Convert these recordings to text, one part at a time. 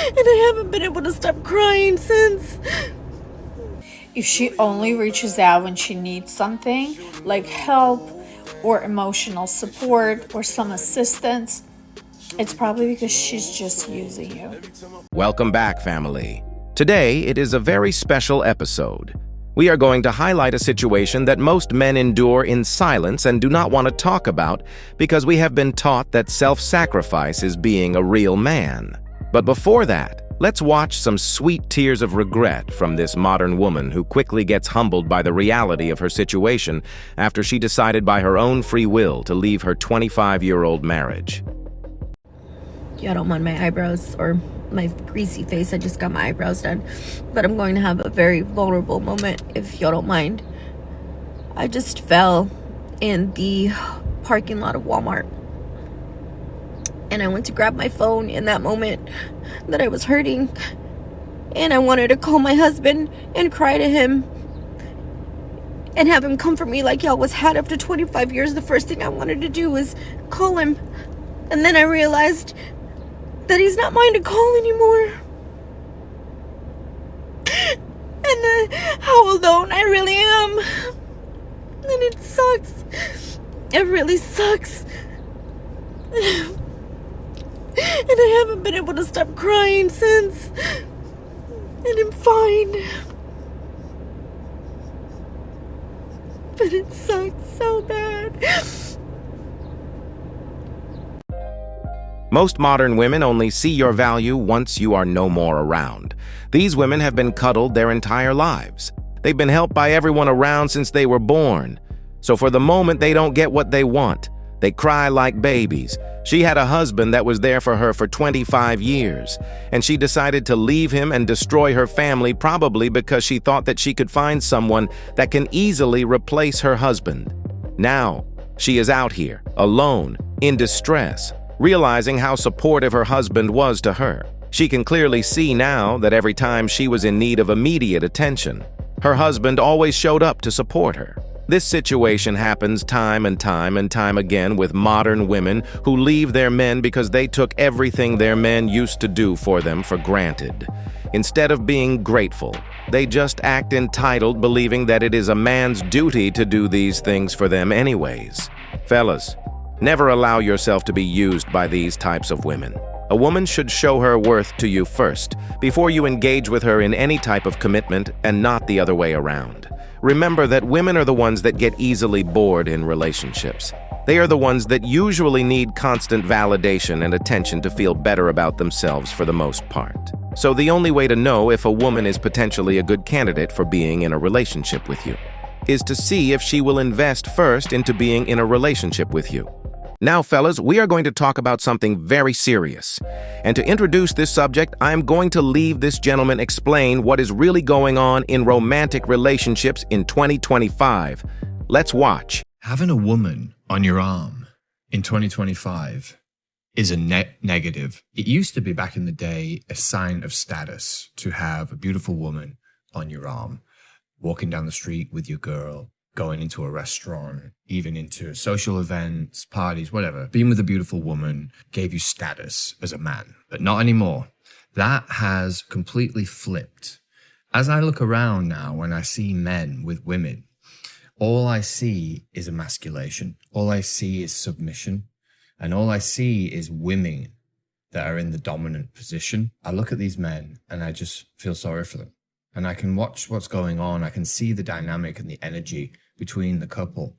and I haven't been able to stop crying since. If she only reaches out when she needs something, like help or emotional support or some assistance, it's probably because she's just using you. Welcome back, family. Today, it is a very special episode. We are going to highlight a situation that most men endure in silence and do not want to talk about because we have been taught that self-sacrifice is being a real man. But before that, let's watch some sweet tears of regret from this modern woman who quickly gets humbled by the reality of her situation after she decided by her own free will to leave her 25-year-old marriage. I don't mind my eyebrows or my greasy face. I just got my eyebrows done. But I'm going to have a very vulnerable moment, if y'all don't mind. I just fell in the parking lot of Walmart. And I went to grab my phone in that moment that I was hurting. And I wanted to call my husband and cry to him and have him comfort me like he always had after 25 years. The first thing I wanted to do was call him. And then I realized that he's not mine to call anymore. And how alone I really am. And it sucks. It really sucks. And I haven't been able to stop crying since. And I'm fine. But it sucks so bad. Most modern women only see your value once you are no more around. These women have been cuddled their entire lives. They've been helped by everyone around since they were born. So for the moment they don't get what they want, they cry like babies. She had a husband that was there for her for 25 years, and she decided to leave him and destroy her family probably because she thought that she could find someone that can easily replace her husband. Now, she is out here, alone, in distress, realizing how supportive her husband was to her. She can clearly see now that every time she was in need of immediate attention, her husband always showed up to support her. This situation happens time and time again with modern women who leave their men because they took everything their men used to do for them for granted. Instead of being grateful, they just act entitled, believing that it is a man's duty to do these things for them anyways. Fellas, never allow yourself to be used by these types of women. A woman should show her worth to you first, before you engage with her in any type of commitment, and not the other way around. Remember that women are the ones that get easily bored in relationships. They are the ones that usually need constant validation and attention to feel better about themselves for the most part. So the only way to know if a woman is potentially a good candidate for being in a relationship with you is to see if she will invest first into being in a relationship with you. Now, fellas, we are going to talk about something very serious. And to introduce this subject, I'm going to leave this gentleman explain what is really going on in romantic relationships in 2025. Let's watch. Having a woman on your arm in 2025 is a negative. It used to be back in the day a sign of status to have a beautiful woman on your arm, walking down the street with your girl, going into a restaurant, even into social events, parties, whatever. Being with a beautiful woman gave you status as a man, but not anymore. That has completely flipped. As I look around now, when I see men with women, all I see is emasculation. All I see is submission. And all I see is women that are in the dominant position. I look at these men and I just feel sorry for them. And I can watch what's going on. I can see the dynamic and the energy between the couple.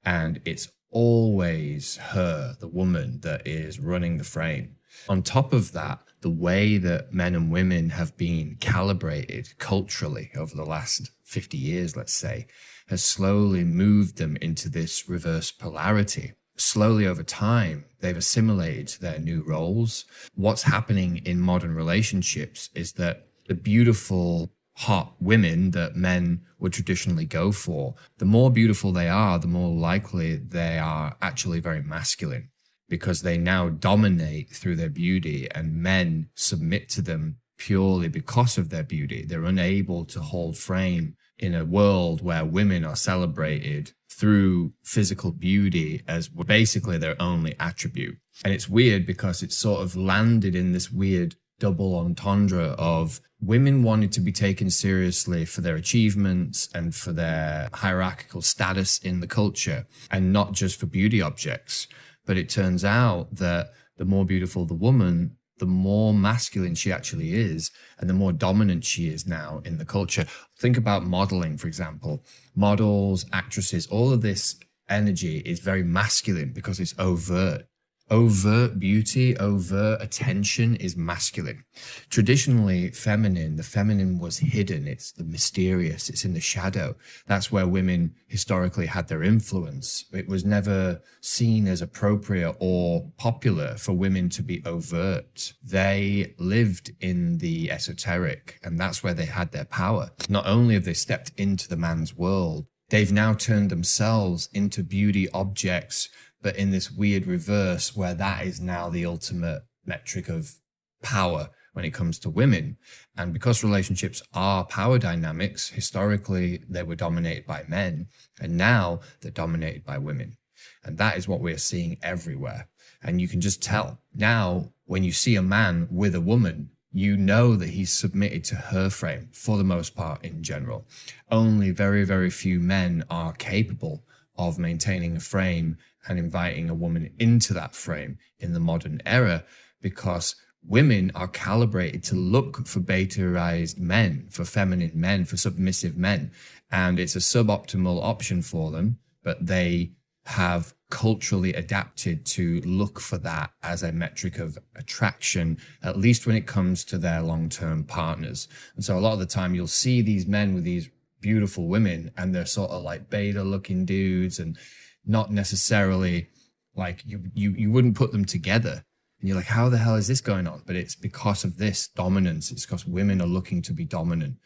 And it's always her, the woman, that is running the frame. On top of that, the way that men and women have been calibrated culturally over the last 50 years, let's say, has slowly moved them into this reverse polarity. Slowly over time, they've assimilated to their new roles. What's happening in modern relationships is that the beautiful, hot women that men would traditionally go for, the more beautiful they are, the more likely they are actually very masculine, because they now dominate through their beauty and men submit to them purely because of their beauty. They're unable to hold frame in a world where women are celebrated through physical beauty as basically their only attribute. And it's weird because it's sort of landed in this weird double entendre of women wanted to be taken seriously for their achievements and for their hierarchical status in the culture, and not just for beauty objects. But it turns out that the more beautiful the woman, the more masculine she actually is, and the more dominant she is now in the culture. Think about modeling, for example. Models, actresses, all of this energy is very masculine because it's overt. Overt beauty, overt attention is masculine. Traditionally feminine, the feminine was hidden. It's the mysterious. It's in the shadow. That's where women historically had their influence. It was never seen as appropriate or popular for women to be overt. They lived in the esoteric, and that's where they had their power. Not only have they stepped into the man's world, they've now turned themselves into beauty objects, but in this weird reverse where that is now the ultimate metric of power when it comes to women. And because relationships are power dynamics, historically they were dominated by men, and now they're dominated by women. And that is what we're seeing everywhere. And you can just tell. Now, when you see a man with a woman, you know that he's submitted to her frame for the most part in general. Only very, very few men are capable of maintaining a frame and inviting a woman into that frame in the modern era, because women are calibrated to look for betaized men, for feminine men, for submissive men. And it's a suboptimal option for them, but they have culturally adapted to look for that as a metric of attraction, at least when it comes to their long-term partners. And so a lot of the time you'll see these men with these beautiful women, and they're sort of like beta looking dudes, and not necessarily like you wouldn't put them together. And you're like, how the hell is this going on? But it's because of this dominance. It's because women are looking to be dominant,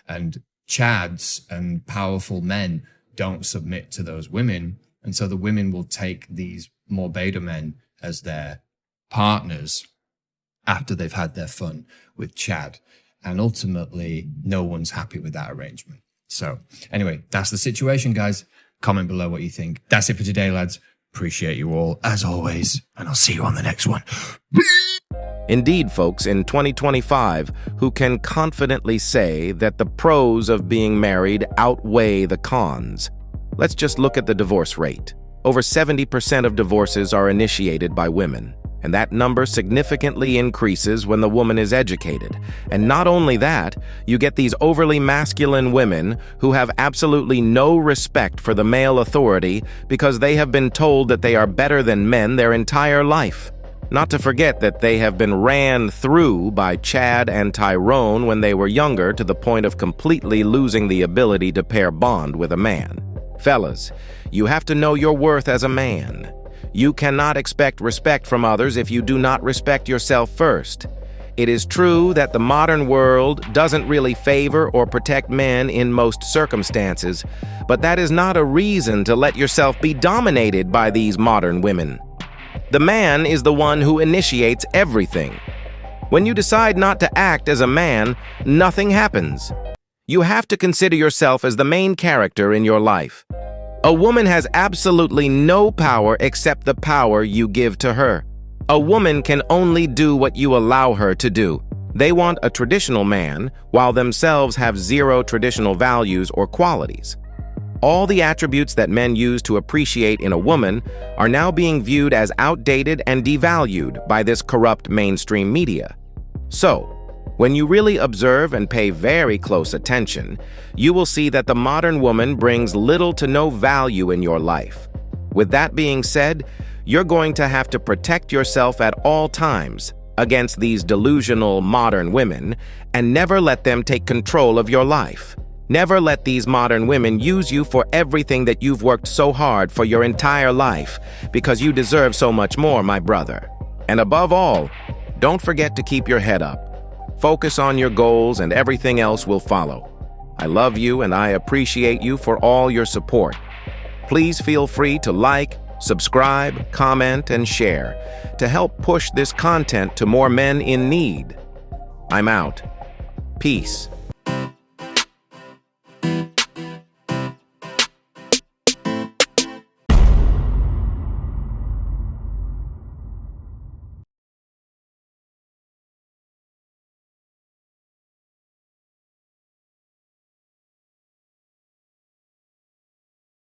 and chads and powerful men don't submit to those women. And so the women will take these more beta men as their partners after they've had their fun with Chad. And ultimately, no one's happy with that arrangement. So anyway, that's the situation, guys. Comment below what you think. That's it for today, lads. Appreciate you all, as always, and I'll see you on the next one. Indeed, folks, in 2025, who can confidently say that the pros of being married outweigh the cons? Let's just look at the divorce rate. Over 70% of divorces are initiated by women, and that number significantly increases when the woman is educated. And not only that, you get these overly masculine women who have absolutely no respect for the male authority because they have been told that they are better than men their entire life. Not to forget that they have been ran through by Chad and Tyrone when they were younger, to the point of completely losing the ability to pair bond with a man. Fellas, you have to know your worth as a man. You cannot expect respect from others if you do not respect yourself first. It is true that the modern world doesn't really favor or protect men in most circumstances, but that is not a reason to let yourself be dominated by these modern women. The man is the one who initiates everything. When you decide not to act as a man, nothing happens. You have to consider yourself as the main character in your life. A woman has absolutely no power except the power you give to her. A woman can only do what you allow her to do. They want a traditional man, while themselves have zero traditional values or qualities. All the attributes that men use to appreciate in a woman are now being viewed as outdated and devalued by this corrupt mainstream media. So, when you really observe and pay very close attention, you will see that the modern woman brings little to no value in your life. With that being said, you're going to have to protect yourself at all times against these delusional modern women, and never let them take control of your life. Never let these modern women use you for everything that you've worked so hard for your entire life, because you deserve so much more, my brother. And above all, don't forget to keep your head up. Focus on your goals and everything else will follow. I love you and I appreciate you for all your support. Please feel free to like, subscribe, comment, and share to help push this content to more men in need. I'm out. Peace.